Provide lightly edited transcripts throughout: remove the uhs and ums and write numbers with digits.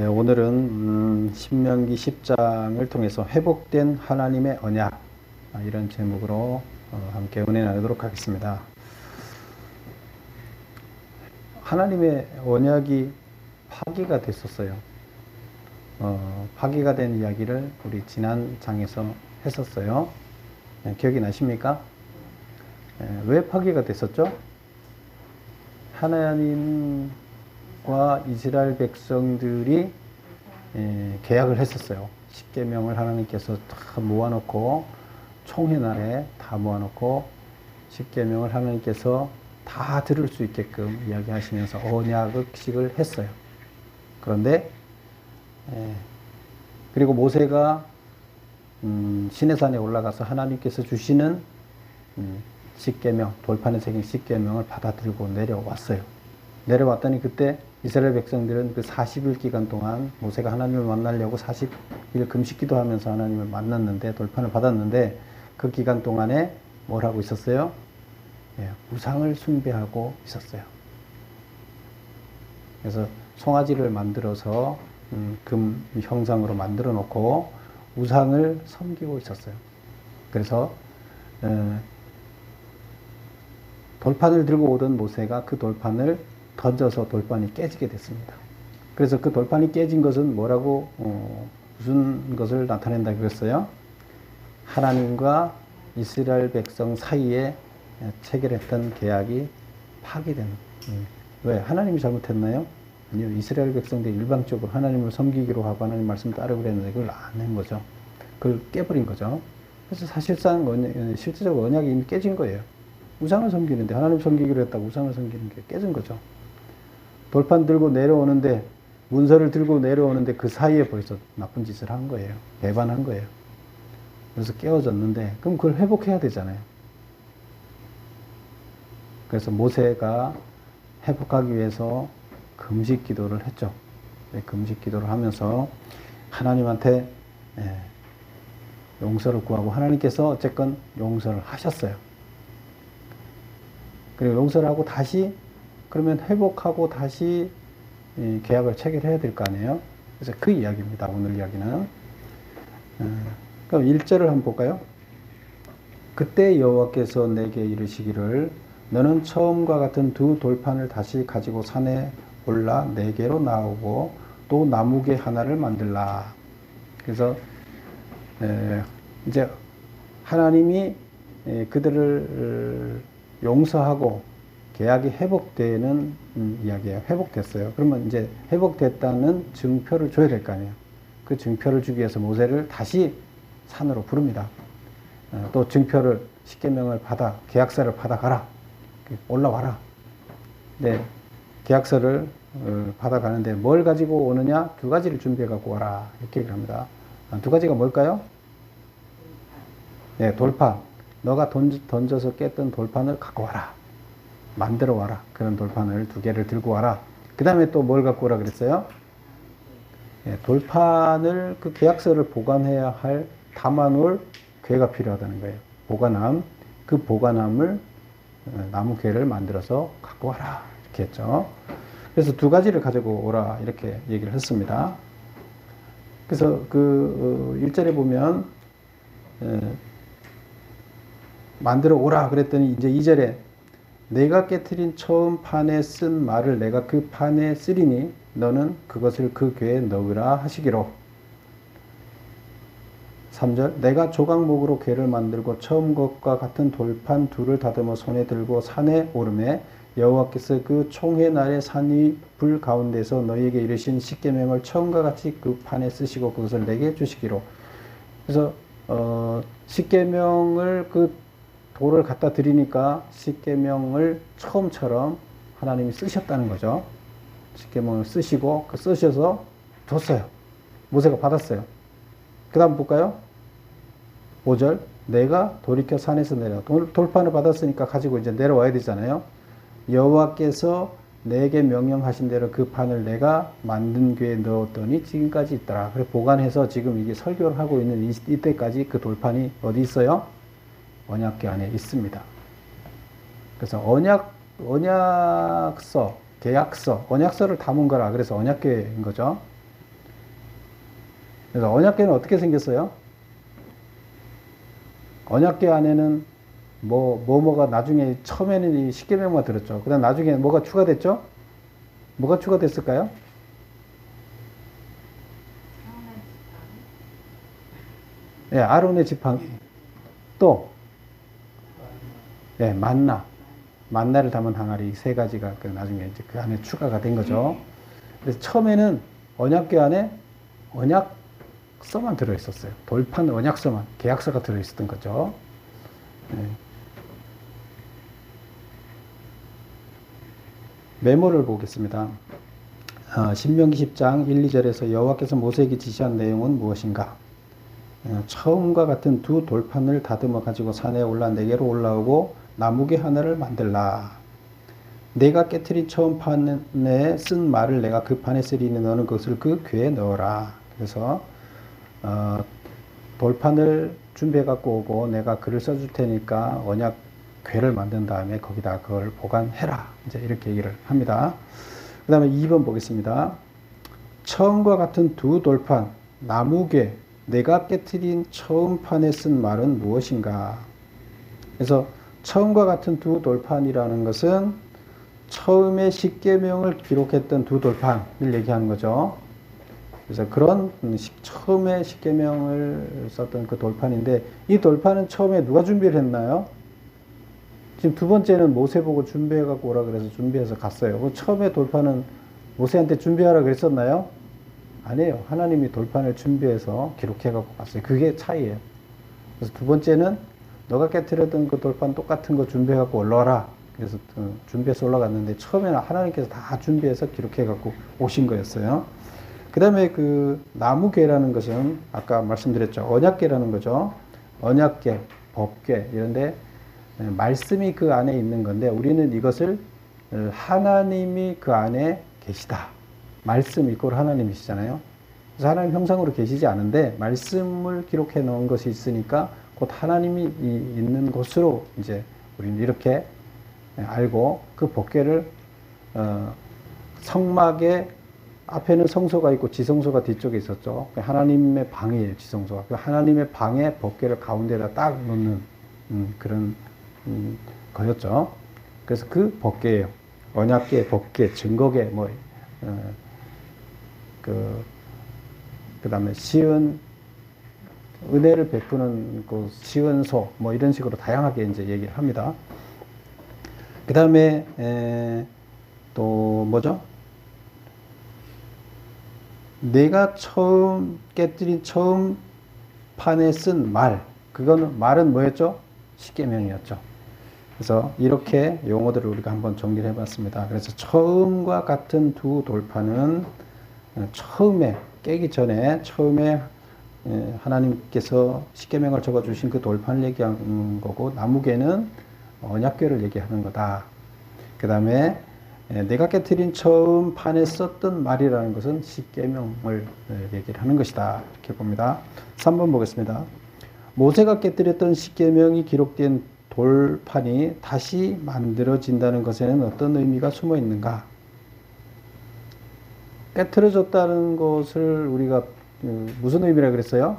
오늘은 신명기 10장을 통해서 회복된 하나님의 언약, 이런 제목으로 함께 은혜 나누도록 하겠습니다. 하나님의 언약이 파기가 됐었어요. 파기가 된 이야기를 우리 지난 장에서 했었어요. 기억이 나십니까? 왜 파기가 됐었죠? 하나님과 이스라엘 백성들이 계약을 했었어요. 십계명을 하나님께서 다 모아놓고 총회날에 다 모아놓고 십계명을 하나님께서 다 들을 수 있게끔 이야기하시면서 언약식을 했어요. 그런데 그리고 모세가 시내산에 올라가서 하나님께서 주시는 십계명, 돌판에 새긴 십계명을 받아들고 내려왔어요. 내려왔더니 그때 이스라엘 백성들은 그 40일 기간 동안 모세가 하나님을 만나려고 40일 금식 기도하면서 하나님을 만났는데, 돌판을 받았는데, 그 기간 동안에 뭘 하고 있었어요? 우상을 숭배하고 있었어요. 그래서 송아지를 만들어서 금 형상으로 만들어 놓고 우상을 섬기고 있었어요. 그래서 돌판을 들고 오던 모세가 그 돌판을 던져서 돌판이 깨지게 됐습니다. 그래서 그 돌판이 깨진 것은 뭐라고, 무슨 것을 나타낸다 그랬어요? 하나님과 이스라엘 백성 사이에 체결했던 계약이 파기되는. 왜? 하나님이 잘못했나요? 아니요. 이스라엘 백성들이 일방적으로 하나님을 섬기기로 하고 하나님 말씀 따르고 그랬는데 그걸 안 한 거죠. 그걸 깨버린 거죠. 그래서 사실상 실제적으로 언약이 이미 깨진 거예요. 우상을 섬기는데, 하나님 섬기기로 했다고 우상을 섬기는 게 깨진 거죠. 돌판 들고 내려오는데, 문서를 들고 내려오는데 그 사이에 벌써 나쁜 짓을 한 거예요. 배반한 거예요. 그래서 깨어졌는데, 그럼 그걸 회복해야 되잖아요. 그래서 모세가 회복하기 위해서 금식 기도를 했죠. 금식 기도를 하면서 하나님한테 용서를 구하고, 하나님께서 어쨌건 용서를 하셨어요. 그리고 용서를 하고 다시, 그러면 회복하고 다시 계약을 체결해야 될 거 아니에요? 그래서 그 이야기입니다. 오늘 이야기는. 그럼 1절을 한번 볼까요? 그때 여호와께서 내게 이르시기를 너는 처음과 같은 두 돌판을 다시 가지고 산에 올라 내게로 나오고 또 나무개 하나를 만들라. 그래서 이제 하나님이 그들을 용서하고 계약이 회복되는 이야기예요. 회복됐어요. 그러면 이제 회복됐다는 증표를 줘야 될 거 아니에요. 그 증표를 주기 위해서 모세를 다시 산으로 부릅니다. 또 증표를, 십계명을 받아, 계약서를 받아가라. 올라와라. 네, 계약서를 받아가는데 뭘 가지고 오느냐? 두 가지를 준비해 갖고 와라. 이렇게 얘기를 합니다. 두 가지가 뭘까요? 네, 돌판. 너가 던져서 깼던 돌판을 갖고 와라. 만들어 와라. 그런 돌판을 두 개를 들고 와라. 그 다음에 또 뭘 갖고 오라 그랬어요? 네, 돌판을, 그 계약서를 보관해야 할 담아놓을 궤가 필요하다는 거예요. 보관함. 그 보관함을, 나무궤를 만들어서 갖고 와라. 이렇게 했죠. 그래서 두 가지를 가지고 오라. 이렇게 얘기를 했습니다. 그래서 그 1절에 보면 만들어 오라 그랬더니 이제 2절에 내가 깨트린 처음 판에 쓴 말을 내가 그 판에 쓰리니 너는 그것을 그 궤에 넣으라 하시기로. 3절 내가 조각목으로 궤를 만들고 처음 것과 같은 돌판 둘을 다듬어 손에 들고 산에 오르매 여호와께서 그 총회 날에 산 위 불 가운데서 너희에게 이르신 십계명을 처음과 같이 그 판에 쓰시고 그것을 내게 주시기로. 그래서 십계명을, 그 돌을 갖다 드리니까 십계명을 처음처럼 하나님이 쓰셨다는 거죠. 십계명을 쓰시고 그 쓰셔서 줬어요. 모세가 받았어요. 그 다음 볼까요? 5절 내가 돌이켜 산에서 내려. 돌판을 받았으니까 가지고 이제 내려와야 되잖아요. 여호와께서 내게 명령하신 대로 그 판을 내가 만든 궤에 넣었더니 지금까지 있더라. 그래서 보관해서 지금 이게 설교를 하고 있는 이때까지 그 돌판이 어디 있어요? 언약궤 안에 있습니다. 그래서 언약서, 계약서, 언약서를 담은 거라. 그래서 언약궤인 거죠. 그래서 언약궤는 어떻게 생겼어요? 언약궤 안에는 뭐가 나중에 처음에는 이 십계명만 들었죠. 그 다음 나중에 뭐가 추가됐죠? 뭐가 추가됐을까요? 예, 아론의 지팡이. 또, 예, 만나를 담은 항아리 세 가지가 그 나중에 이제 그 안에 추가가 된 거죠. 그래서 처음에는 언약궤 안에 언약서만 들어있었어요. 돌판 언약서만, 계약서가 들어있었던 거죠. 예. 메모를 보겠습니다. 신명기 10장 1, 2절에서 여호와께서 모세에게 지시한 내용은 무엇인가? 처음과 같은 두 돌판을 다듬어 가지고 산에 올라 내게로 올라오고 나무개 하나를 만들라. 내가 깨트린 처음 판에 쓴 말을 내가 그 판에 쓰리니 너는 그것을 그 궤에 넣어라. 그래서 돌판을 준비해 갖고 오고 내가 글을 써줄 테니까 언약 궤를 만든 다음에 거기다 그걸 보관해라. 이제 이렇게 얘기를 합니다. 그 다음에 2번 보겠습니다. 처음과 같은 두 돌판, 나무궤, 내가 깨트린 처음 판에 쓴 말은 무엇인가? 그래서 처음과 같은 두 돌판이라는 것은 처음에 십계명을 기록했던 두 돌판을 얘기하는 거죠. 그래서 그런 처음에 십계명을 썼던 그 돌판인데 이 돌판은 처음에 누가 준비를 했나요? 지금 두 번째는 모세 보고 준비해 갖고 오라 그래서 준비해서 갔어요. 처음에 돌판은 모세한테 준비하라 그랬었나요? 아니에요. 하나님이 돌판을 준비해서 기록해 갖고 갔어요. 그게 차이예요. 그래서 두 번째는 너가 깨트렸던 그 돌판 똑같은 거 준비해 갖고 올라와라. 그래서 준비해서 올라갔는데 처음에는 하나님께서 다 준비해서 기록해 갖고 오신 거였어요. 그 다음에 그 나무궤라는 것은 아까 말씀드렸죠. 언약궤라는 거죠. 언약궤, 법궤 이런데 말씀이 그 안에 있는 건데 우리는 이것을 하나님이 그 안에 계시다. 말씀 이꼴 하나님이시잖아요. 그래서 하나님 형상으로 계시지 않은데 말씀을 기록해 놓은 것이 있으니까 곧 하나님이 있는 곳으로 이제 우리는 이렇게 알고 그 법궤를 성막에 앞에는 성소가 있고 지성소가 뒤쪽에 있었죠. 하나님의 방이에요. 지성소가. 하나님의 방에 법궤를 가운데다 딱 놓는 그런 거였죠. 그래서 그 법궤예요. 언약궤, 법궤, 증거궤, 그 다음에 시은, 은혜를 베푸는 그 시은소, 이런 식으로 다양하게 이제 얘기를 합니다. 그 다음에, 또 뭐죠? 내가 처음 깨뜨린 처음 판에 쓴 말, 그거는 말은 뭐였죠? 십계명이었죠. 그래서 이렇게 용어들을 우리가 한번 정리를 해봤습니다. 그래서 처음과 같은 두 돌판은 처음에 깨기 전에 처음에 하나님께서 십계명을 적어주신 그 돌판을 얘기하는 거고 나무궤는 언약궤를 얘기하는 거다. 그 다음에 내가 깨트린 처음 판에 썼던 말이라는 것은 십계명을 얘기를 하는 것이다. 이렇게 봅니다. 3번 보겠습니다. 모세가 깨뜨렸던 십계명이 기록된 돌판이 다시 만들어진다는 것에는 어떤 의미가 숨어 있는가? 깨트려졌다는 것을 우리가 무슨 의미라 그랬어요?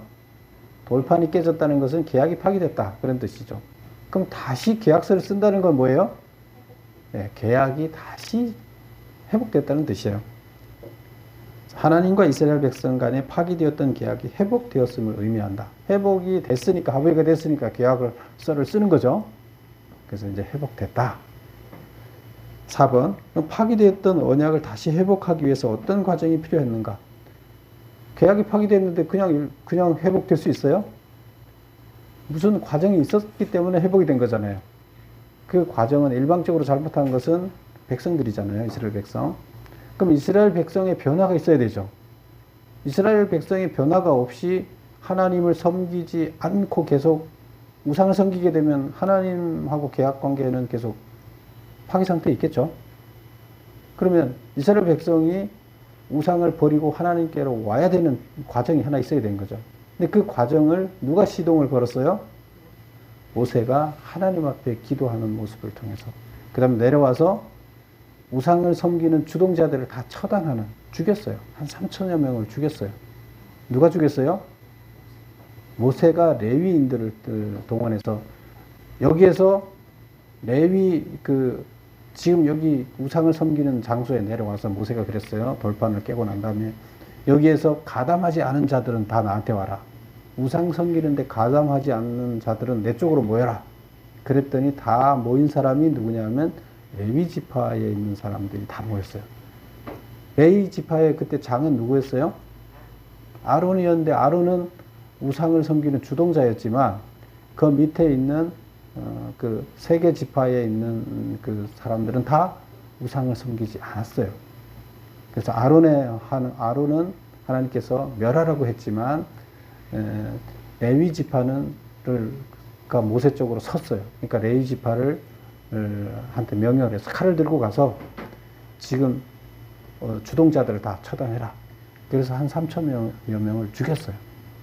돌판이 깨졌다는 것은 계약이 파기됐다. 그런 뜻이죠. 그럼 다시 계약서를 쓴다는 건 뭐예요? 네, 계약이 다시 회복됐다는 뜻이에요. 하나님과 이스라엘 백성 간에 파기되었던 계약이 회복되었음을 의미한다. 회복이 됐으니까, 합의가 됐으니까 계약서를 쓰는 거죠. 그래서 이제 회복됐다. 4번, 파기되었던 언약을 다시 회복하기 위해서 어떤 과정이 필요했는가? 계약이 파기됐는데 그냥 회복될 수 있어요? 무슨 과정이 있었기 때문에 회복이 된 거잖아요. 그 과정은 일방적으로 잘못한 것은 백성들이잖아요. 이스라엘 백성. 그럼 이스라엘 백성의 변화가 있어야 되죠. 이스라엘 백성의 변화가 없이 하나님을 섬기지 않고 계속 우상을 섬기게 되면 하나님하고 계약 관계는 계속 파기 상태에 있겠죠. 그러면 이스라엘 백성이 우상을 버리고 하나님께로 와야 되는 과정이 하나 있어야 되는 거죠. 근데 그 과정을 누가 시동을 걸었어요? 모세가 하나님 앞에 기도하는 모습을 통해서. 그 다음에 내려와서 우상을 섬기는 주동자들을 다 처단하는, 죽였어요. 한 3천여 명을 죽였어요. 누가 죽였어요? 모세가 레위인들을 동원해서 여기에서 레위 지금 여기 우상을 섬기는 장소에 내려와서 모세가 그랬어요. 돌판을 깨고 난 다음에 여기에서 가담하지 않은 자들은 다 나한테 와라. 우상 섬기는데 가담하지 않는 자들은 내 쪽으로 모여라. 그랬더니 다 모인 사람이 누구냐면 레위 지파에 있는 사람들이 다 모였어요. 레위 지파의 그때 장은 누구였어요? 아론이었는데 아론은 우상을 섬기는 주동자였지만 그 밑에 있는 그 세계 지파에 있는 그 사람들은 다 우상을 섬기지 않았어요. 그래서 아론은 하나님께서 멸하라고 했지만 레위 지파는 모세 쪽으로 섰어요. 그러니까 레위 지파를 한테 명령을 해서 칼을 들고 가서 지금 주동자들을 다 처단해라. 그래서 한 3,000여 명을 죽였어요.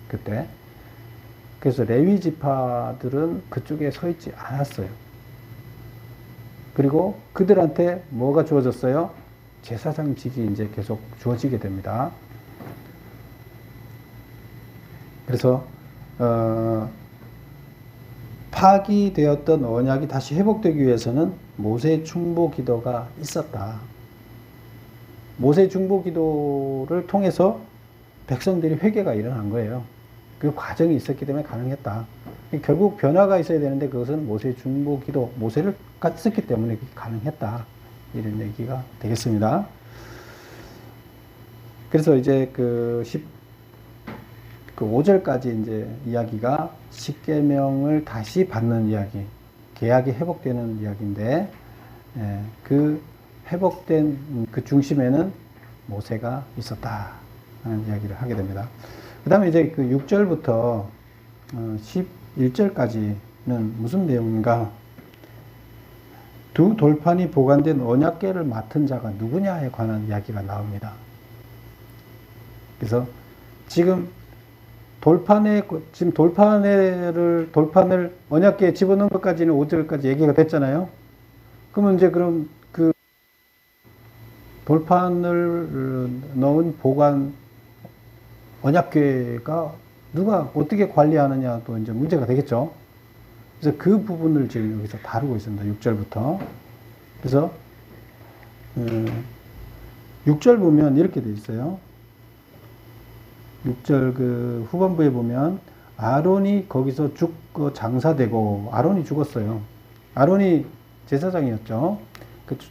그때. 그래서 레위 지파들은 그쪽에 서 있지 않았어요. 그리고 그들한테 뭐가 주어졌어요? 제사장직이 이제 계속 주어지게 됩니다. 그래서 파기되었던 언약이 다시 회복되기 위해서는 모세 중보 기도가 있었다. 모세 중보 기도를 통해서 백성들이 회개가 일어난 거예요. 그 과정이 있었기 때문에 가능했다. 결국 변화가 있어야 되는데 그것은 모세 중보 기도, 모세가 있었기 때문에 가능했다. 이런 얘기가 되겠습니다. 그래서 이제 그 5절까지 이제 이야기가 십계명을 다시 받는 이야기, 계약이 회복되는 이야기인데, 그 회복된 그 중심에는 모세가 있었다 하는 이야기를 하게 됩니다. 그 다음에 이제 그 6절부터 11절까지는 무슨 내용인가? 두 돌판이 보관된 언약궤를 맡은 자가 누구냐에 관한 이야기가 나옵니다. 그래서 지금 돌판을 언약궤에 집어넣은 것까지는 5절까지 얘기가 됐잖아요. 그러면 이제 그럼 그 돌판을 넣은 보관 언약궤가 누가 어떻게 관리하느냐도 이제 문제가 되겠죠. 그래서 그 부분을 지금 여기서 다루고 있습니다. 6절부터. 그래서 6절 보면 이렇게 돼 있어요. 6절 그 후반부에 보면 아론이 거기서 죽고 장사되고, 아론이 죽었어요. 아론이 제사장이었죠.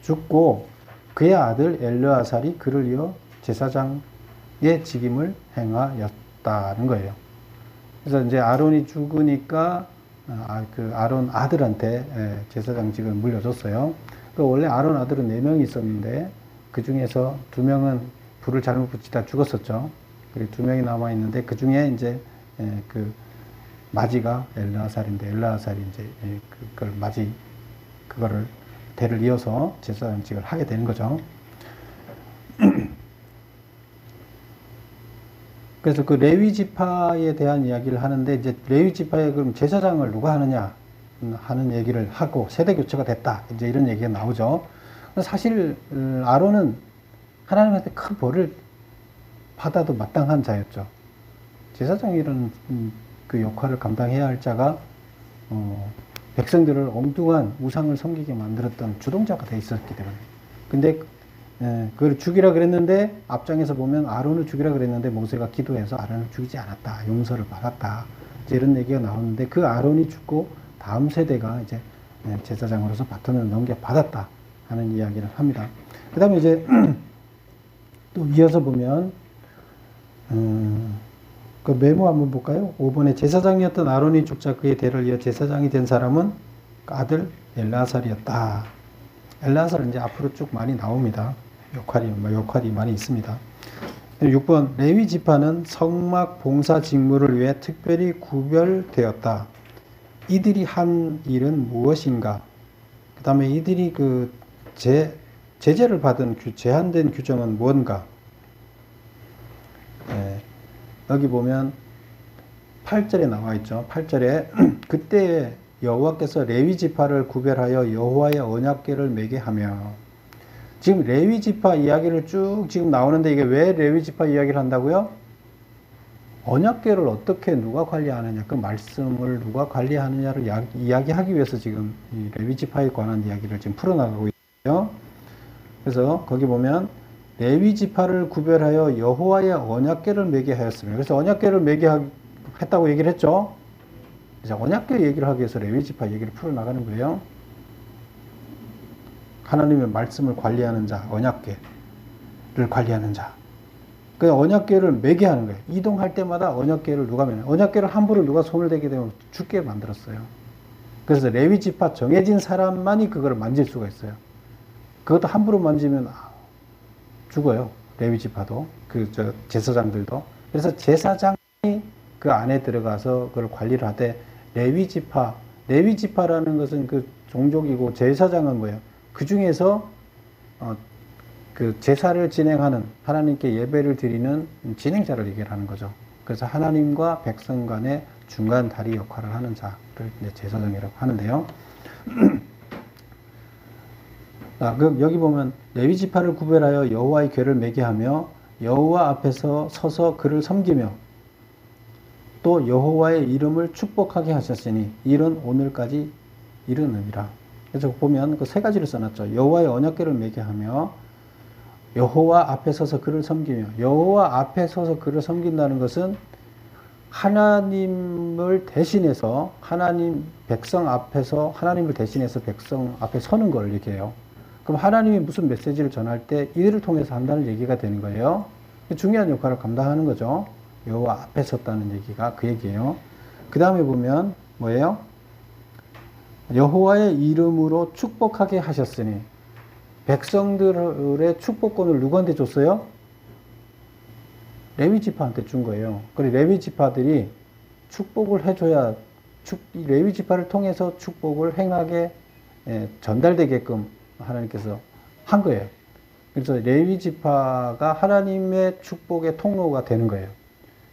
죽고 그의 아들 엘르아살이 그를 이어 제사장의 직임을 행하였다는 거예요. 그래서 이제 아론이 죽으니까 그 아론 아들한테 제사장직을 물려줬어요. 원래 아론 아들은 4명이 있었는데 그 중에서 2명은 불을 잘못 붙이다 죽었었죠. 그리고 2명이 남아 있는데 그 중에 이제 그 마지가 엘르아살인데, 엘르아살이 이제 그거를 대를 이어서 제사장직을 하게 되는 거죠. 그래서 그 레위 지파에 대한 이야기를 하는데, 이제 레위 지파에 그럼 제사장을 누가 하느냐 하는 얘기를 하고 세대 교체가 됐다, 이제 이런 얘기가 나오죠. 사실 아론은 하나님한테 큰 벌을 받아도 마땅한 자였죠. 제사장이라는 그 역할을 감당해야 할 자가 백성들을 엉뚱한 우상을 섬기게 만들었던 주동자가 돼 있었기 때문에. 근데 그걸 죽이라 그랬는데, 앞장에서 보면 아론을 죽이라 그랬는데 모세가 기도해서 아론을 죽이지 않았다, 용서를 받았다, 이제 이런 얘기가 나오는데, 그 아론이 죽고 다음 세대가 이제 제사장으로서 바톤을 넘겨받았다 하는 이야기를 합니다. 그 다음에 이제 또 이어서 보면 그 메모 한번 볼까요? 5번에 제사장이었던 아론이 죽자 그의 대를 이어 제사장이 된 사람은 아들 엘르아살이었다. 엘르아살은 이제 앞으로 쭉 많이 나옵니다. 역할이 많이 있습니다. 6번 레위 지파는 성막 봉사 직무를 위해 특별히 구별되었다. 이들이 한 일은 무엇인가? 그 다음에 이들이 그 제재를 받은 제한된 규정은 무언가? 여기 보면 8절에 나와 있죠. 8절에 그때 여호와께서 레위 지파를 구별하여 여호와의 언약궤를 매게 하며, 지금 레위 지파 이야기를 쭉 지금 나오는데, 이게 왜 레위 지파 이야기를 한다고요? 언약궤를 어떻게 누가 관리하느냐, 그 말씀을 누가 관리하느냐를 이야기하기 위해서 지금 이 레위지파에 관한 이야기를 지금 풀어나가고 있어요. 그래서 거기 보면 레위지파를 구별하여 여호와의 언약궤를 매게 하였습니다. 그래서 언약궤를 매게 했다고 얘기를 했죠. 그래서 언약궤 얘기를 하기 위해서 레위지파 얘기를 풀어나가는 거예요. 하나님의 말씀을 관리하는 자, 언약궤를 관리하는 자. 그 언약궤를 매게 하는 거예요. 이동할 때마다 언약궤를 누가 매냐. 언약궤를 함부로 누가 손을 대게 되면 죽게 만들었어요. 그래서 레위지파 정해진 사람만이 그걸 만질 수가 있어요. 그것도 함부로 만지면 죽어요. 레위지파도, 제사장들도. 그래서 제사장이 그 안에 들어가서 그걸 관리를 하되, 레위지파라는 것은 그 종족이고, 제사장은 뭐예요? 그 중에서 그 제사를 진행하는, 하나님께 예배를 드리는 진행자를 얘기하는 거죠. 그래서 하나님과 백성 간의 중간 다리 역할을 하는 자를 제사장이라고 하는데요. 그럼 여기 보면 레위지파를 구별하여 여호와의 궤를 매게 하며 여호와 앞에서 서서 그를 섬기며 또 여호와의 이름을 축복하게 하셨으니 이는 오늘까지 이르느니라. 그래서 보면 그 세 가지를 써놨죠. 여호와의 언약궤를 매게 하며 여호와 앞에 서서 그를 섬기며, 여호와 앞에 서서 그를 섬긴다는 것은 하나님을 대신해서 백성 앞에서 하나님을 대신해서 백성 앞에 서는 걸 얘기해요. 그럼 하나님이 무슨 메시지를 전할 때 이들을 통해서 한다는 얘기가 되는 거예요. 중요한 역할을 감당하는 거죠. 여호와 앞에 섰다는 얘기가 그 얘기예요. 그 다음에 보면 뭐예요? 여호와의 이름으로 축복하게 하셨으니, 백성들의 축복권을 누구한테 줬어요? 레위지파한테 준 거예요. 그리고 레위지파들이 축복을 해줘야 레위지파를 통해서 축복을 행하게 전달되게끔 하나님께서 한 거예요. 그래서 레위지파가 하나님의 축복의 통로가 되는 거예요.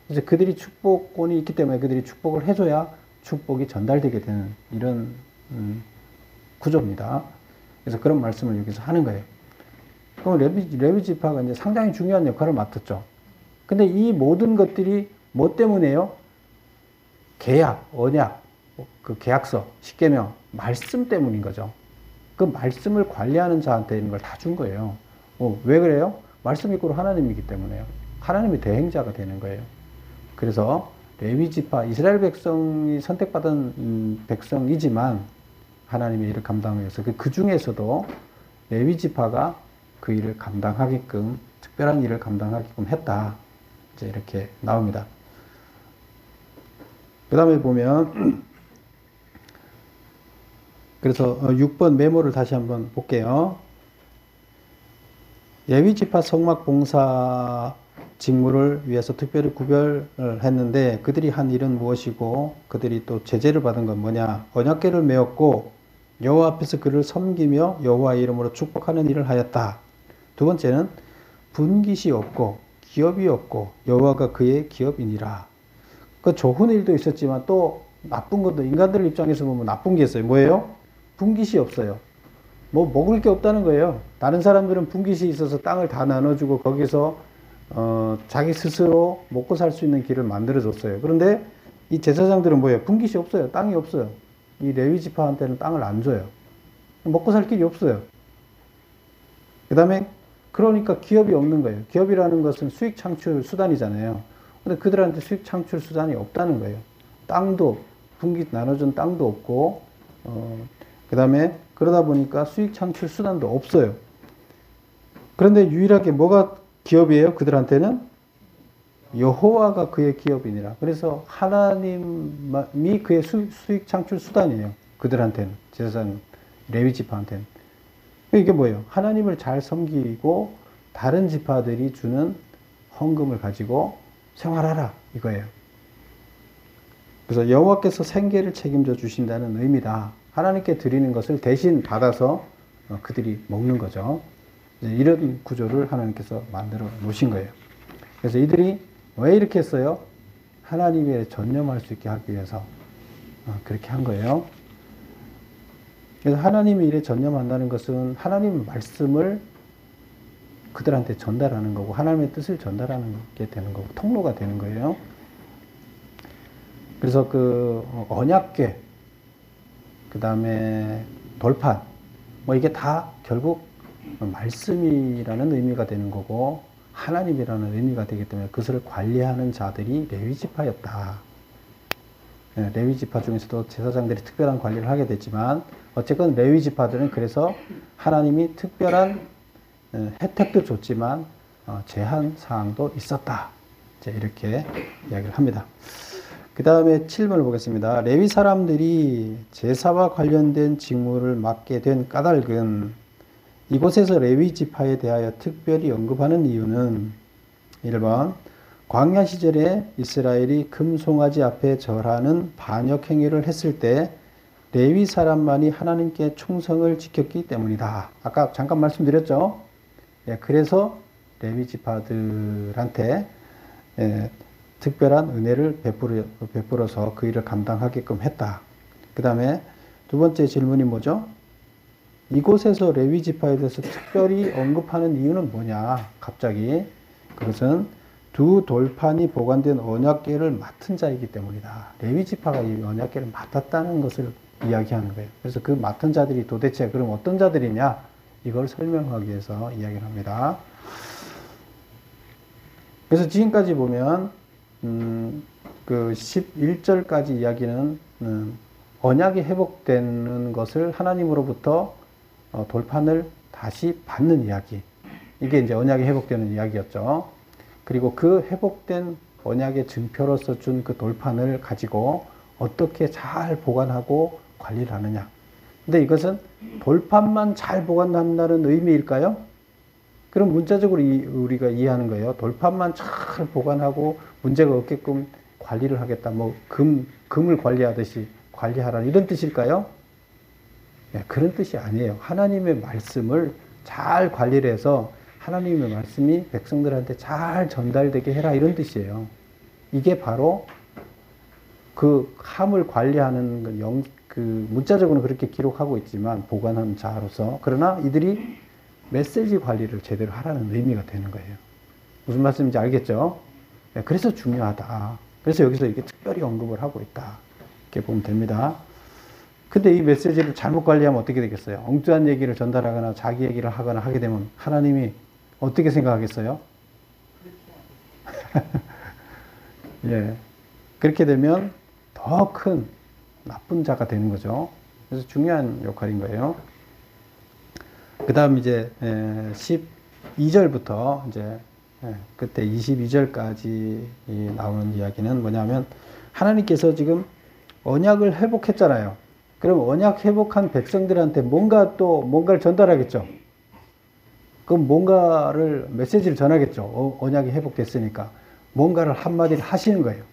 그래서 그들이 축복권이 있기 때문에 그들이 축복을 해줘야 축복이 전달되게 되는 이런 구조입니다. 그래서 그런 말씀을 여기서 하는 거예요. 그럼 레위지파가 이제 상당히 중요한 역할을 맡았죠. 근데 이 모든 것들이 뭐 때문에요? 계약, 언약, 그 계약서, 십계명, 말씀 때문인 거죠. 그 말씀을 관리하는 자한테 있는 걸 다 준 거예요. 왜 그래요? 말씀 이꼬로 하나님이기 때문에요. 하나님의 대행자가 되는 거예요. 그래서 레위지파, 이스라엘 백성이 선택받은 백성이지만 하나님의 일을 감당하기 위해서 그 중에서도 레위지파가 그 일을 감당하게끔, 특별한 일을 감당하게끔 했다. 이제 이렇게 나옵니다. 그 다음에 보면, 그래서 6번 메모를 다시 한번 볼게요. 레위지파 성막 봉사 직무를 위해서 특별히 구별을 했는데 그들이 한 일은 무엇이고 그들이 또 제재를 받은 건 뭐냐. 언약궤를 메었고 여호와 앞에서 그를 섬기며 여호와의 이름으로 축복하는 일을 하였다. 두 번째는 분깃이 없고 기업이 없고 여호와가 그의 기업이니라. 그 좋은 일도 있었지만 또 나쁜 것도, 인간들 입장에서 보면 나쁜 게 있어요. 뭐예요? 분깃이 없어요. 뭐 먹을 게 없다는 거예요. 다른 사람들은 분깃이 있어서 땅을 다 나눠주고 거기서 자기 스스로 먹고 살 수 있는 길을 만들어줬어요. 그런데 이 제사장들은 뭐예요? 분깃이 없어요. 땅이 없어요. 이 레위지파한테는 땅을 안 줘요. 먹고 살 길이 없어요. 그 다음에 그러니까 기업이 없는 거예요. 기업이라는 것은 수익 창출 수단이잖아요. 근데 그들한테 수익 창출 수단이 없다는 거예요. 땅도, 분깃 나눠준 땅도 없고, 그 다음에 그러다 보니까 수익 창출 수단도 없어요. 그런데 유일하게 뭐가 기업이에요? 그들한테는 여호와가 그의 기업이니라. 그래서 하나님이 그의 수익 창출 수단이에요. 그들한테는, 제사장 레위지파한테는. 이게 뭐예요? 하나님을 잘 섬기고 다른 지파들이 주는 헌금을 가지고 생활하라 이거예요. 그래서 여호와께서 생계를 책임져 주신다는 의미다. 하나님께 드리는 것을 대신 받아서 그들이 먹는 거죠. 이런 구조를 하나님께서 만들어 놓으신 거예요. 그래서 이들이 왜 이렇게 했어요? 하나님에 전념할 수 있게 하기 위해서 그렇게 한 거예요. 그래서 하나님의 일에 전념한다는 것은 하나님의 말씀을 그들한테 전달하는 거고 하나님의 뜻을 전달하는 게 되는 거고 통로가 되는 거예요. 그래서 그 언약궤, 그 다음에 돌판, 뭐 이게 다 결국 말씀이라는 의미가 되는 거고 하나님이라는 의미가 되기 때문에 그것을 관리하는 자들이 레위 지파였다. 레위 지파 중에서도 제사장들이 특별한 관리를 하게 됐지만 어쨌건 레위 지파들은 그래서 하나님이 특별한 혜택도 줬지만 제한 사항도 있었다. 이렇게 이야기를 합니다. 그 다음에 7번을 보겠습니다. 레위 사람들이 제사와 관련된 직무를 맡게 된 까닭은 이곳에서 레위 지파에 대하여 특별히 언급하는 이유는 1번 광야 시절에 이스라엘이 금송아지 앞에 절하는 반역 행위를 했을 때 레위 사람만이 하나님께 충성을 지켰기 때문이다. 아까 잠깐 말씀드렸죠. 그래서 레위 지파들한테 특별한 은혜를 베풀어서 그 일을 감당하게끔 했다. 그 다음에 두 번째 질문이 뭐죠? 이곳에서 레위 지파에 대해서 특별히 언급하는 이유는 뭐냐? 갑자기 그것은 두 돌판이 보관된 언약궤를 맡은 자이기 때문이다. 레위 지파가 이 언약궤를 맡았다는 것을 이야기하는 거예요. 그래서 그 맡은 자들이 도대체 그럼 어떤 자들이냐? 이걸 설명하기 위해서 이야기를 합니다. 그래서 지금까지 보면 그 11절까지 이야기는 언약이 회복되는 것을 하나님으로부터 돌판을 다시 받는 이야기. 이게 이제 언약이 회복되는 이야기였죠. 그리고 그 회복된 언약의 증표로서 준 그 돌판을 가지고 어떻게 잘 보관하고 관리를 하느냐. 근데 이것은 돌판만 잘 보관한다는 의미일까요? 그럼 문자적으로 우리가 이해하는 거예요. 돌판만 잘 보관하고 문제가 없게끔 관리를 하겠다. 뭐 금을 관리하듯이 관리하라 이런 뜻일까요? 네, 그런 뜻이 아니에요. 하나님의 말씀을 잘 관리를 해서 하나님의 말씀이 백성들한테 잘 전달되게 해라 이런 뜻이에요. 이게 바로 그 함을 관리하는 그 문자적으로는 그렇게 기록하고 있지만 보관하는 자로서 그러나 이들이 메시지 관리를 제대로 하라는 의미가 되는 거예요. 무슨 말씀인지 알겠죠? 네, 그래서 중요하다. 그래서 여기서 이렇게 특별히 언급을 하고 있다. 이렇게 보면 됩니다. 근데 이 메시지를 잘못 관리하면 어떻게 되겠어요? 엉뚱한 얘기를 전달하거나 자기 얘기를 하거나 하게 되면 하나님이 어떻게 생각하겠어요? 예. 그렇게 되면 더 큰 나쁜 자가 되는 거죠. 그래서 중요한 역할인 거예요. 그 다음 이제 12절부터 이제 그때 22절까지 나오는 이야기는 뭐냐면 하나님께서 지금 언약을 회복했잖아요. 그럼 언약 회복한 백성들한테 뭔가를 전달하겠죠. 그럼 뭔가를 메시지를 전하겠죠. 언약이 회복됐으니까 뭔가를 한마디를 하시는 거예요.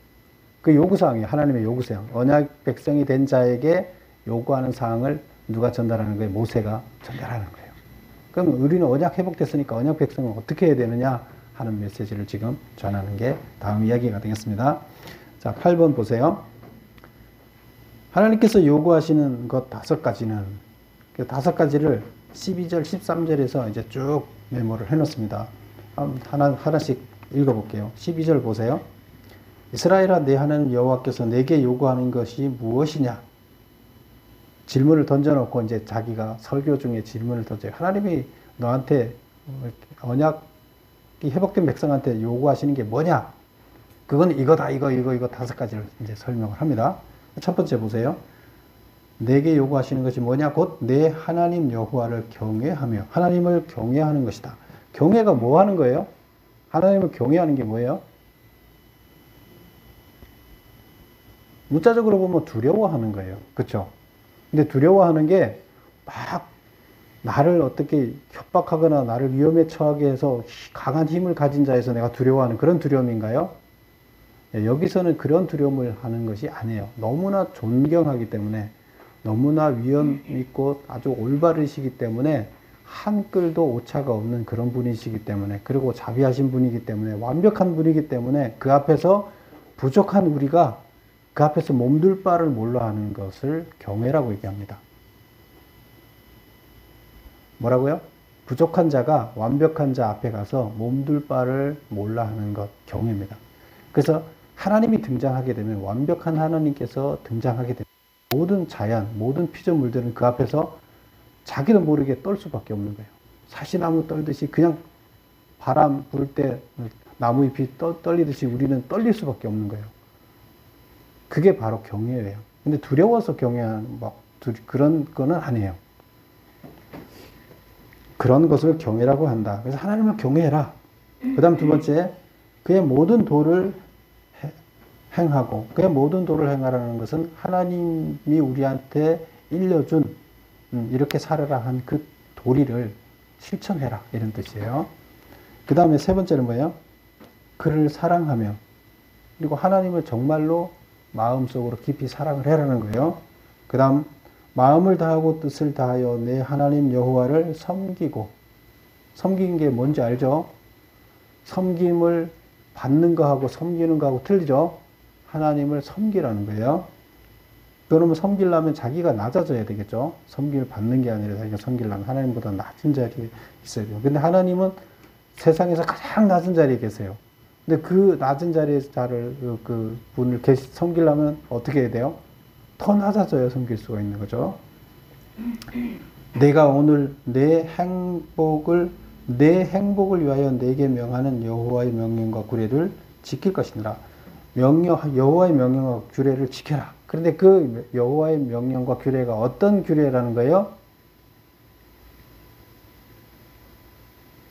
그 요구사항이에요. 하나님의 요구사항. 언약 백성이 된 자에게 요구하는 사항을 누가 전달하는 거예요? 모세가 전달하는 거예요. 그럼 우리는 언약 회복됐으니까 언약 백성은 어떻게 해야 되느냐 하는 메시지를 지금 전하는 게 다음 이야기가 되겠습니다. 자, 8번 보세요. 하나님께서 요구하시는 것 5가지는 그 5가지를 12절, 13절에서 이제 쭉 메모를 해놓습니다. 하나씩 읽어볼게요. 12절 보세요. 이스라엘아, 내 하나님 여호와께서 내게 요구하는 것이 무엇이냐? 질문을 던져놓고 이제 자기가 설교 중에 질문을 던져요. 하나님이 너한테 언약이 회복된 백성한테 요구하시는 게 뭐냐? 그건 이거다, 이거 5가지를 이제 설명을 합니다. 첫 번째 보세요. 내게 요구하시는 것이 뭐냐? 곧 내 하나님 여호와를 경외하며 하나님을 경외하는 것이다. 경외가 뭐 하는 거예요? 하나님을 경외하는 게 뭐예요? 문자적으로 보면 두려워하는 거예요. 그렇죠? 근데 두려워하는 게 막 나를 어떻게 협박하거나 나를 위험에 처하게 해서 강한 힘을 가진 자에서 내가 두려워하는 그런 두려움인가요? 여기서는 그런 두려움을 하는 것이 아니에요. 너무나 존경하기 때문에 너무나 위험 있고 아주 올바르시기 때문에 한글도 오차가 없는 그런 분이시기 때문에 그리고 자비하신 분이기 때문에 완벽한 분이기 때문에 그 앞에서 부족한 우리가 그 앞에서 몸둘 바를 몰라 하는 것을 경외라고 얘기합니다. 뭐라고요? 부족한 자가 완벽한 자 앞에 가서 몸둘 바를 몰라 하는 것, 경외입니다. 그래서 하나님이 등장하게 되면, 완벽한 하나님께서 등장하게 되면 모든 자연, 모든 피조물들은 그 앞에서 자기도 모르게 떨 수밖에 없는 거예요. 사시나무 떨듯이 그냥 바람 불 때 나무 잎이 떨리듯이 우리는 떨릴 수밖에 없는 거예요. 그게 바로 경외예요. 근데 두려워서 경외하는 그런 거는 아니에요. 그런 것을 경외라고 한다. 그래서 하나님을 경외해라. 그 다음 두 번째, 그의 모든 도를 행하고, 그의 모든 도를 행하라는 것은 하나님이 우리한테 일러준 이렇게 살아라 한 그 도리를 실천해라, 이런 뜻이에요. 그 다음에 세 번째는 뭐예요? 그를 사랑하며, 그리고 하나님을 정말로 마음속으로 깊이 사랑을 해라는 거예요. 그 다음 마음을 다하고 뜻을 다하여 내 하나님 여호와를 섬기고, 섬기는 게 뭔지 알죠? 섬김을 받는 거하고 섬기는 거하고 틀리죠? 하나님을 섬기라는 거예요. 그러면 섬기려면 자기가 낮아져야 되겠죠? 섬김을 받는 게 아니라 자기가 섬기려면 하나님보다 낮은 자리에 있어야 돼요. 근데 하나님은 세상에서 가장 낮은 자리에 계세요. 근데 그 낮은 자리에 그 분을 섬기려면 어떻게 해야 돼요? 더 낮아져야 섬길 수가 있는 거죠. 내가 오늘 내 행복을 위하여 내게 명하는 여호와의 명령과 규례를 지킬 것이니라. 여호와의 명령과 규례를 지켜라. 그런데 그 여호와의 명령과 규례가 어떤 규례라는 거예요?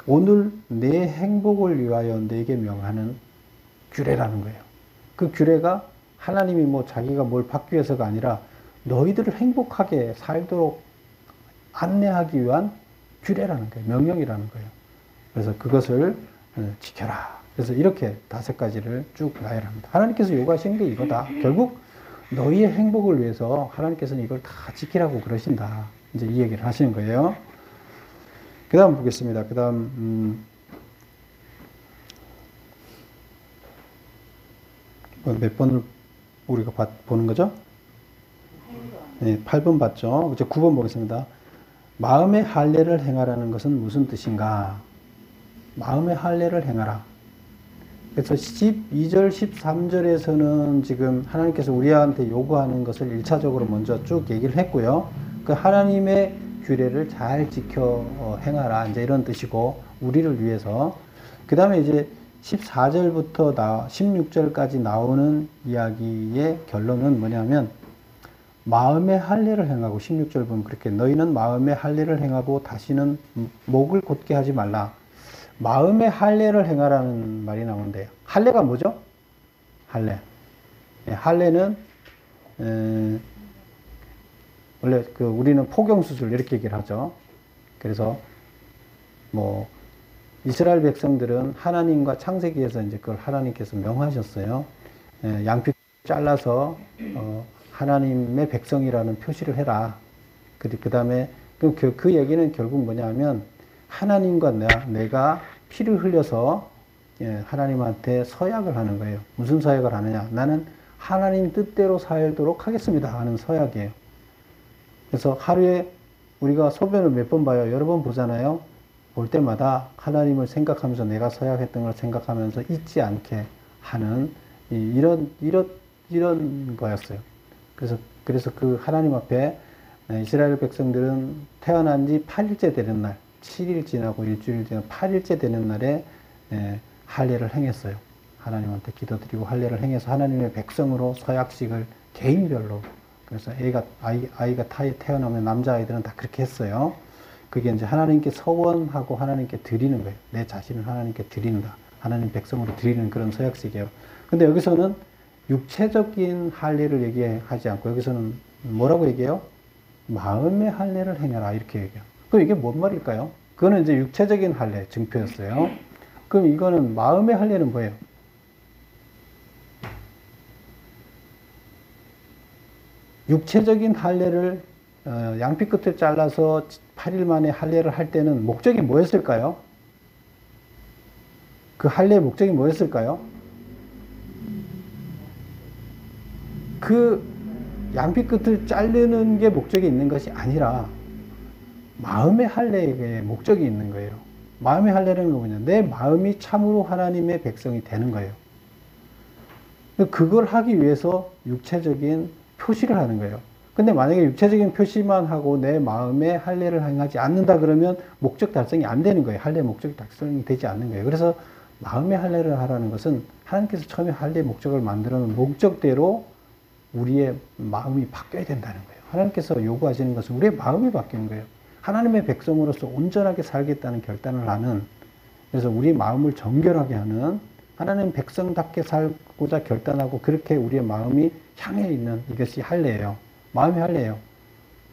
오늘 내 행복을 위하여 내게 명하는 규례라는 거예요. 그 규례가 하나님이 자기가 뭘 받기 위해서가 아니라 너희들을 행복하게 살도록 안내하기 위한 규례라는 거예요. 명령이라는 거예요. 그래서 그것을 지켜라. 그래서 이렇게 5가지를 쭉 나열합니다. 하나님께서 요구하시는 게 이거다. 결국 너희의 행복을 위해서 하나님께서는 이걸 다 지키라고 그러신다. 이제 이 얘기를 하시는 거예요. 그 다음 보겠습니다. 그 다음, 몇 번을 우리가 보는 거죠? 네, 8번 봤죠? 이제 9번 보겠습니다. 마음의 할례를 행하라는 것은 무슨 뜻인가? 마음의 할례를 행하라. 그래서 12절, 13절에서는 지금 하나님께서 우리한테 요구하는 것을 1차적으로 먼저 쭉 얘기를 했고요. 그 하나님의 규례를 잘 지켜 행하라. 이제 이런 뜻이고, 우리를 위해서. 그 다음에 이제 14절부터 16절까지 나오는 이야기의 결론은 뭐냐면, 마음의 할례를 행하고, 16절 보면 그렇게 너희는 마음의 할례를 행하고 다시는 목을 곧게 하지 말라. 마음의 할례를 행하라는 말이 나오는데요. 할례가 뭐죠? 할례. 할례는 원래 우리는 포경수술 이렇게 얘기를 하죠. 그래서 이스라엘 백성들은 하나님과 창세기에서 이제 그걸 하나님께서 명하셨어요. 양피 잘라서 하나님의 백성이라는 표시를 해라. 그 다음에 그 얘기는 결국 뭐냐면 하나님과 내가 피를 흘려서 하나님한테 서약을 하는 거예요. 무슨 서약을 하느냐? 나는 하나님 뜻대로 살도록 하겠습니다 하는 서약이에요. 그래서 하루에 우리가 소변을 몇 번 봐요? 여러 번 보잖아요. 볼 때마다 하나님을 생각하면서 내가 서약했던 걸 생각하면서 잊지 않게 하는 이런 거였어요. 그래서 그 하나님 앞에 이스라엘 백성들은 태어난 지 8일째 되는 날, 7일 지나고 일주일 지나고 8일째 되는 날에 할례를 행했어요. 하나님한테 기도드리고 할례를 행해서 하나님의 백성으로 서약식을 개인별로, 그래서 아이가 태어나면 남자아이들은 다 그렇게 했어요. 그게 이제 하나님께 서원하고 하나님께 드리는 거예요. 내 자신을 하나님께 드린다. 하나님 백성으로 드리는 그런 서약식이에요. 근데 여기서는 육체적인 할례를 얘기하지 않고 여기서는 뭐라고 얘기해요? 마음의 할례를 행해라 이렇게 얘기해요. 그럼 이게 뭔 말일까요? 그거는 이제 육체적인 할례 증표였어요. 그럼 이거는 마음의 할례는 뭐예요? 육체적인 할례를 양피 끝을 잘라서 8일 만에 할례를 할 때는 목적이 뭐였을까요? 그 할례의 목적이 뭐였을까요? 그 양피 끝을 자르는 게 목적이 있는 것이 아니라 마음의 할례에 목적이 있는 거예요. 마음의 할례라는 건 뭐냐? 내 마음이 참으로 하나님의 백성이 되는 거예요. 그걸 하기 위해서 육체적인 표시를 하는 거예요. 근데 만약에 육체적인 표시만 하고 내 마음에 할례를 행하지 않는다 그러면 목적 달성이 안 되는 거예요. 할례 목적 달성이 되지 않는 거예요. 그래서 마음의 할례를 하라는 것은 하나님께서 처음에 할례 목적을 만들어 놓은 목적대로 우리의 마음이 바뀌어야 된다는 거예요. 하나님께서 요구하시는 것은 우리의 마음이 바뀌는 거예요. 하나님의 백성으로서 온전하게 살겠다는 결단을 하는, 그래서 우리 마음을 정결하게 하는, 하나님 백성답게 살고자 결단하고 그렇게 우리의 마음이 향해 있는 이것이 할례예요. 마음이 할례예요.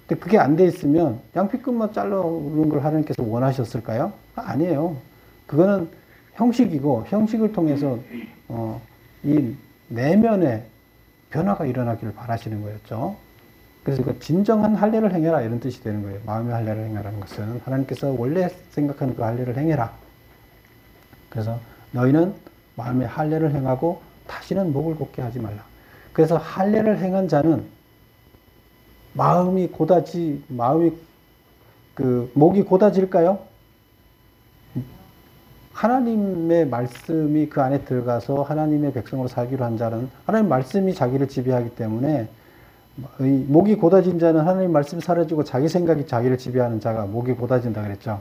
근데 그게 안 돼 있으면 양피끝만 자르는 걸 하나님께서 원하셨을까요? 아니에요. 그거는 형식이고 형식을 통해서 이 내면의 변화가 일어나기를 바라시는 거였죠. 그래서 그 진정한 할례를 행해라 이런 뜻이 되는 거예요. 마음의 할례를 행하라는 것은 하나님께서 원래 생각하는 그 할례를 행해라. 그래서 너희는 마음의 할례를 행하고 다시는 목을 곧게 하지 말라. 그래서 할례를 행한 자는 목이 곧아질까요? 하나님의 말씀이 그 안에 들어가서 하나님의 백성으로 살기로 한 자는 하나님 말씀이 자기를 지배하기 때문에, 목이 곧아진 자는 하나님 말씀이 사라지고 자기 생각이 자기를 지배하는 자가 목이 곧아진다 그랬죠.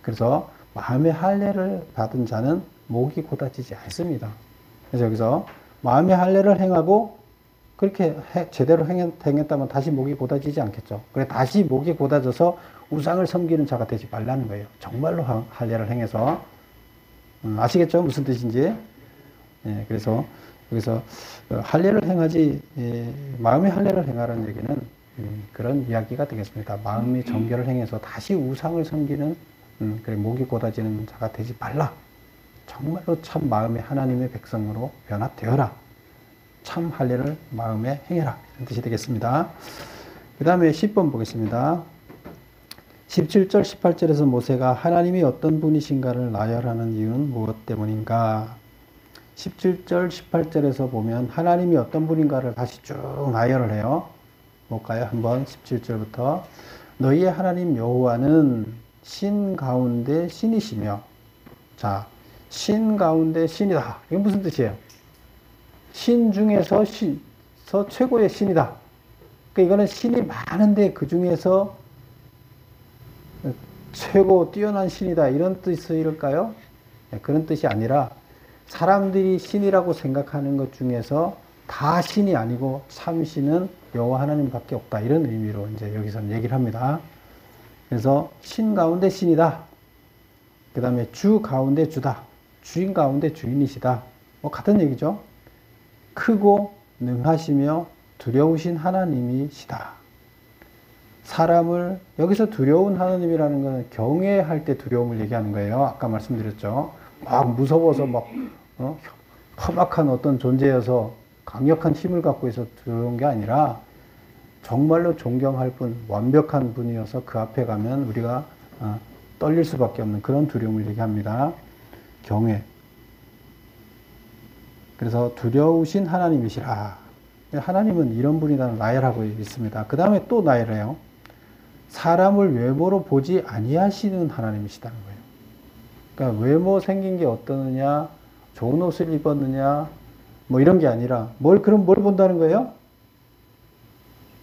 그래서 마음의 할례를 받은 자는 목이 곧아지지 않습니다. 그래서 여기서 마음의 할례를 행하고 그렇게 제대로 행했다면 다시 목이 곧아지지 않겠죠. 그래 다시 목이 곧아져서 우상을 섬기는 자가 되지 말라는 거예요. 정말로 할례를 행해서. 아시겠죠? 무슨 뜻인지. 예, 그래서 여기서 할례를 행하지, 마음의 할례를 행하라는 얘기는 그런 이야기가 되겠습니다. 마음의 정결을 행해서 다시 우상을 섬기는, 그래 목이 곧아지는 자가 되지 말라. 정말로 참 마음의 하나님의 백성으로 변화되어라. 참 할례를 마음에 행해라. 이런 뜻이 되겠습니다. 그 다음에 10번 보겠습니다. 17절 18절에서 모세가 하나님이 어떤 분이신가를 나열하는 이유는 무엇 때문인가? 17절 18절에서 보면 하나님이 어떤 분인가를 다시 쭉 나열을 해요. 볼까요? 한번 17절부터 너희의 하나님 여호와는 신 가운데 신이시며. 자, 신 가운데 신이다. 이게 무슨 뜻이에요? 신 중에서 최고의 신이다. 그러니까 이거는 신이 많은데 그 중에서 최고 뛰어난 신이다 이런 뜻일까요? 그런 뜻이 아니라 사람들이 신이라고 생각하는 것 중에서 다 신이 아니고 참신은 여호와 하나님밖에 없다 이런 의미로 이제 여기서 얘기를 합니다. 그래서 신 가운데 신이다. 그 다음에 주 가운데 주다. 주인 가운데 주인이시다. 뭐 같은 얘기죠. 크고 능하시며 두려우신 하나님이시다. 사람을, 여기서 두려운 하나님이라는 것은 경외할 때 두려움을 얘기하는 거예요. 아까 말씀드렸죠. 막 무서워서 막 험악한 어떤 존재여서 강력한 힘을 갖고 있어 두려운 게 아니라 정말로 존경할 분, 완벽한 분이어서 그 앞에 가면 우리가 떨릴 수밖에 없는 그런 두려움을 얘기합니다. 경외. 그래서 두려우신 하나님이시라. 하나님은 이런 분이라는 나열하고 있습니다. 그 다음에 또 나열해요. 사람을 외모로 보지 아니하시는 하나님이시다는 거예요. 그러니까 외모 생긴 게 어떠느냐, 좋은 옷을 입었느냐, 뭐 이런 게 아니라 그럼 뭘 본다는 거예요?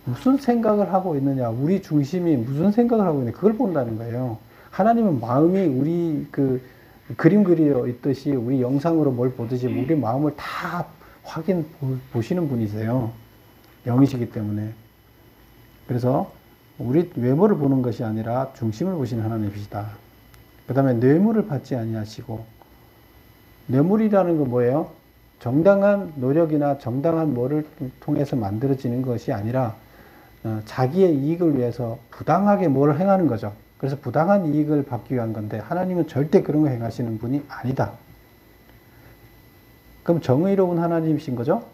무슨 생각을 하고 있느냐, 우리 중심이 무슨 생각을 하고 있느냐, 그걸 본다는 거예요. 하나님은 마음이 우리 그림 그려 있듯이 우리 영상으로 뭘 보듯이 우리 마음을 다 보시는 분이세요. 영이시기 때문에. 그래서 우리 외모를 보는 것이 아니라 중심을 보시는 하나님이시다. 그 다음에 뇌물을 받지 아니하시고, 뇌물이라는 건 뭐예요? 정당한 노력이나 정당한 뭐를 통해서 만들어지는 것이 아니라 자기의 이익을 위해서 부당하게 뭐를 행하는 거죠. 그래서 부당한 이익을 받기 위한 건데 하나님은 절대 그런 거 행하시는 분이 아니다. 그럼 정의로운 하나님이신 거죠.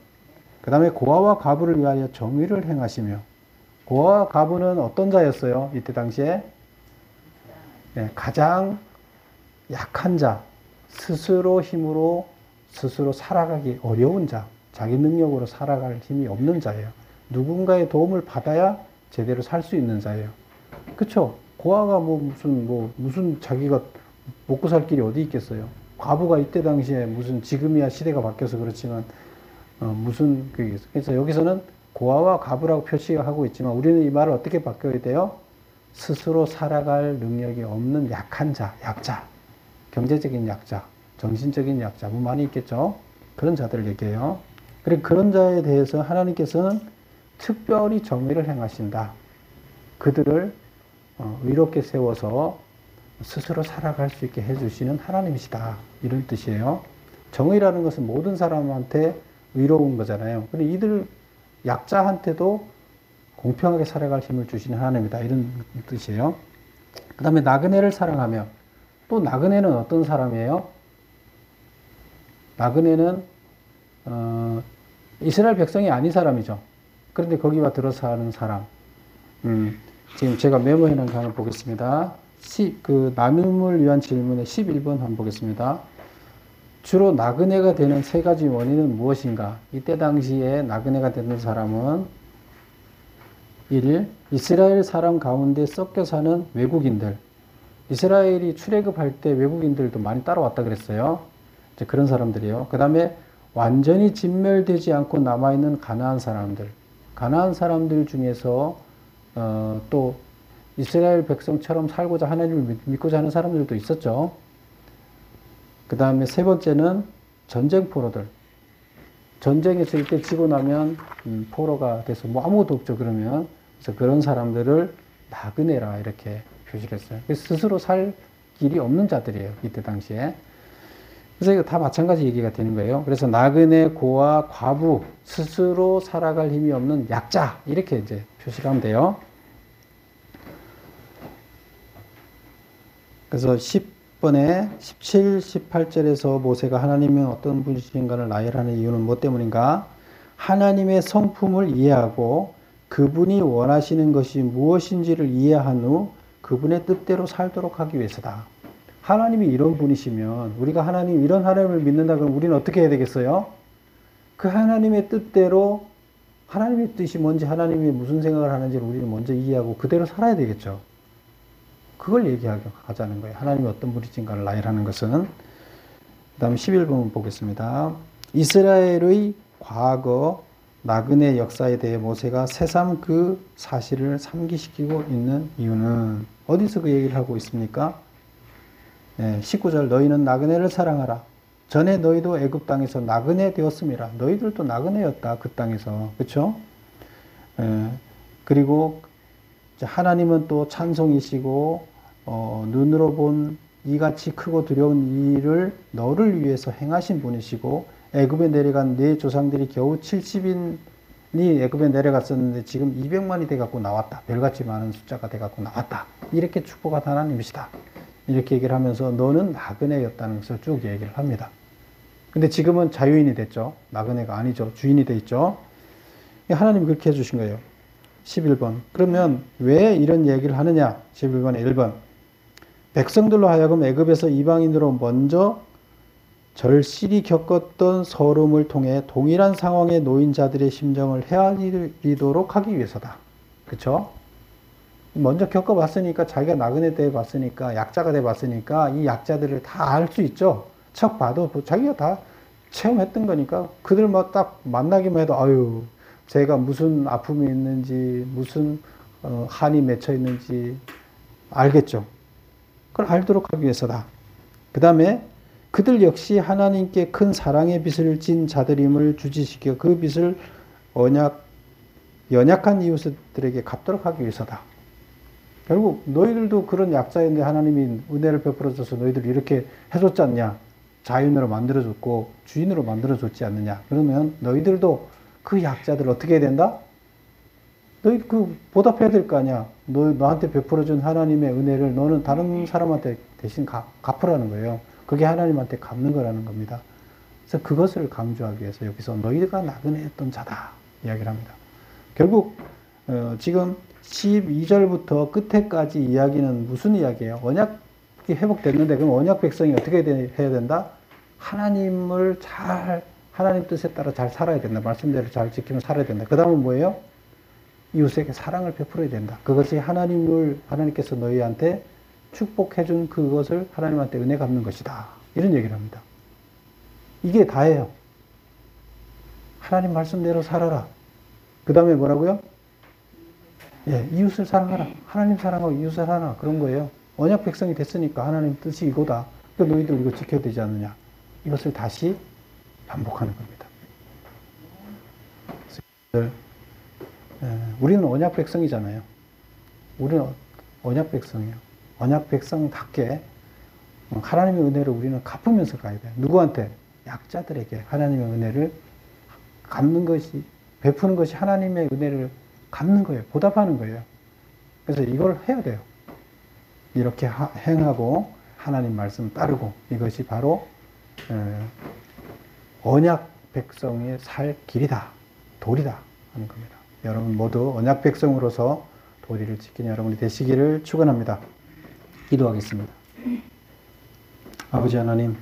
그 다음에 고아와 과부를 위하여 정의를 행하시며, 고아와 과부는 어떤 자였어요? 이때 당시에 가장 약한 자, 스스로 힘으로 스스로 살아가기 어려운 자, 자기 능력으로 살아갈 힘이 없는 자예요. 누군가의 도움을 받아야 제대로 살 수 있는 자예요. 그쵸? 고아가 무슨 자기가 먹고 살 길이 어디 있겠어요? 과부가 이때 당시에 지금이야 시대가 바뀌어서 그렇지만 그래서 여기서는 고아와 과부라고 표시하고 있지만 우리는 이 말을 어떻게 바꿔야 돼요? 스스로 살아갈 능력이 없는 약한 자, 약자, 경제적인 약자, 정신적인 약자, 뭐 많이 있겠죠? 그런 자들을 얘기해요. 그리고 그런 자에 대해서 하나님께서는 특별히 정의를 행하신다. 그들을 의롭게 세워서 스스로 살아갈 수 있게 해주시는 하나님이시다. 이런 뜻이에요. 정의라는 것은 모든 사람한테 의로운 거잖아요. 근데 이들 약자한테도 공평하게 살아갈 힘을 주시는 하나님이다. 이런 뜻이에요. 그 다음에 나그네를 사랑하며, 또 나그네는 어떤 사람이에요? 나그네는 이스라엘 백성이 아닌 사람이죠. 그런데 거기와 들어 사는 사람. 지금 제가 메모해 놓은 거 한번 보겠습니다. 나눔을 위한 질문의 11번 한번 보겠습니다. 주로 나그네가 되는 세 가지 원인은 무엇인가? 이때 당시에 나그네가 되는 사람은 1. 이스라엘 사람 가운데 섞여 사는 외국인들. 이스라엘이 출애굽할 때 외국인들도 많이 따라왔다 그랬어요. 이제 그런 사람들이에요. 그 다음에 완전히 진멸되지 않고 남아있는 가나안 사람들. 가나안 사람들 중에서 또 이스라엘 백성처럼 살고자 하나님을 믿고자 하는 사람들도 있었죠. 그 다음에 세 번째는 전쟁 포로들. 전쟁에서 이때 지고 나면 포로가 돼서 뭐 아무것도 없죠. 그러면 그래서 그런 사람들을 나그네라 이렇게 표시를 했어요. 스스로 살 길이 없는 자들이에요. 이때 당시에. 그래서 이거 다 마찬가지 얘기가 되는 거예요. 그래서 나그네, 고아, 과부, 스스로 살아갈 힘이 없는 약자 이렇게 이제 표시를 하면 돼요. 그래서 10번에 17, 18절에서 모세가 하나님이 어떤 분이신가를 나열하는 이유는 무엇 때문인가? 하나님의 성품을 이해하고 그분이 원하시는 것이 무엇인지를 이해한 후 그분의 뜻대로 살도록 하기 위해서다. 하나님이 이런 분이시면 우리가 이런 하나님을 믿는다 그러면 우리는 어떻게 해야 되겠어요? 그 하나님의 뜻대로 하나님의 뜻이 뭔지 하나님이 무슨 생각을 하는지를 우리는 먼저 이해하고 그대로 살아야 되겠죠. 그걸 얘기하자는 거예요. 하나님이 어떤 분이신가를 나열하는 것은. 그 다음 11번 보겠습니다. 이스라엘의 과거 나그네 역사에 대해 모세가 새삼 그 사실을 상기시키고 있는 이유는 어디서 그 얘기를 하고 있습니까? 네, 19절 너희는 나그네를 사랑하라. 전에 너희도 애굽 땅에서 나그네 되었음이라. 너희들도 나그네였다. 그 땅에서. 그렇죠? 그리고 하나님은 또 찬송이시고 눈으로 본 이같이 크고 두려운 일을 너를 위해서 행하신 분이시고 애굽에 내려간 네 조상들이 겨우 70인이 애굽에 내려갔었는데 지금 200만이 돼갖고 나왔다. 별같이 많은 숫자가 돼갖고 나왔다. 이렇게 축복한 하나님이시다. 이렇게 얘기를 하면서 너는 나그네였다는 것을 쭉 얘기를 합니다. 근데 지금은 자유인이 됐죠. 나그네가 아니죠. 주인이 돼 있죠. 하나님이 그렇게 해주신 거예요. 11번. 그러면 왜 이런 얘기를 하느냐? 11번에 1번. 백성들로 하여금 애굽에서 이방인으로 먼저 절실히 겪었던 서름을 통해 동일한 상황에 놓인 자들의 심정을 헤아리도록 하기 위해서다. 그렇죠? 먼저 겪어봤으니까 자기가 나그네 돼 봤으니까 약자가 돼 봤으니까 이 약자들을 다 알 수 있죠. 척 봐도 자기가 다 체험했던 거니까 그들 딱 만나기만 해도 아유 제가 무슨 아픔이 있는지 무슨 한이 맺혀 있는지 알겠죠. 그걸 알도록 하기 위해서다. 그 다음에 그들 역시 하나님께 큰 사랑의 빚을 진 자들임을 주지시켜 그 빚을 연약한 이웃들에게 갚도록 하기 위해서다. 결국 너희들도 그런 약자인데 하나님이 은혜를 베풀어줘서 너희들 이렇게 해줬지 않냐. 자유인으로 만들어줬고 주인으로 만들어줬지 않느냐. 그러면 너희들도 그 약자들 어떻게 해야 된다? 너희 보답해야 될 거 아니야. 너한테 베풀어준 하나님의 은혜를 너는 다른 사람한테 대신 갚으라는 거예요. 그게 하나님한테 갚는 거라는 겁니다. 그래서 그것을 강조하기 위해서 여기서 너희가 나그네였던 자다 이야기를 합니다. 결국 지금 12절부터 끝에까지 이야기는 무슨 이야기예요? 언약이 회복됐는데 그럼 언약 백성이 어떻게 해야 된다? 하나님 뜻에 따라 잘 살아야 된다. 말씀대로 잘 지키면 살아야 된다. 그 다음은 뭐예요? 이웃에게 사랑을 베풀어야 된다. 그것이 하나님께서 너희한테 축복해준 그것을 하나님한테 은혜 갚는 것이다. 이런 얘기를 합니다. 이게 다예요. 하나님 말씀대로 살아라. 그 다음에 뭐라고요? 예, 이웃을 사랑하라. 하나님 사랑하고 이웃을 사랑하라. 그런 거예요. 언약 백성이 됐으니까 하나님 뜻이 이거다. 그러니까 너희들 이거 지켜야 되지 않느냐. 이것을 다시 반복하는 겁니다. 우리는 언약 백성이잖아요. 우리는 언약 백성이에요. 언약 백성답게 하나님의 은혜를 우리는 갚으면서 가야 돼요. 누구한테? 약자들에게 하나님의 은혜를 갚는 것이, 베푸는 것이 하나님의 은혜를 갚는 거예요. 보답하는 거예요. 그래서 이걸 해야 돼요. 이렇게 행하고 하나님 말씀 따르고, 이것이 바로 언약 백성의 살 길이다. 도리다 하는 겁니다. 여러분 모두 언약 백성으로서 도리를 지키는 여러분이 되시기를 축원합니다. 기도하겠습니다. 아버지 하나님,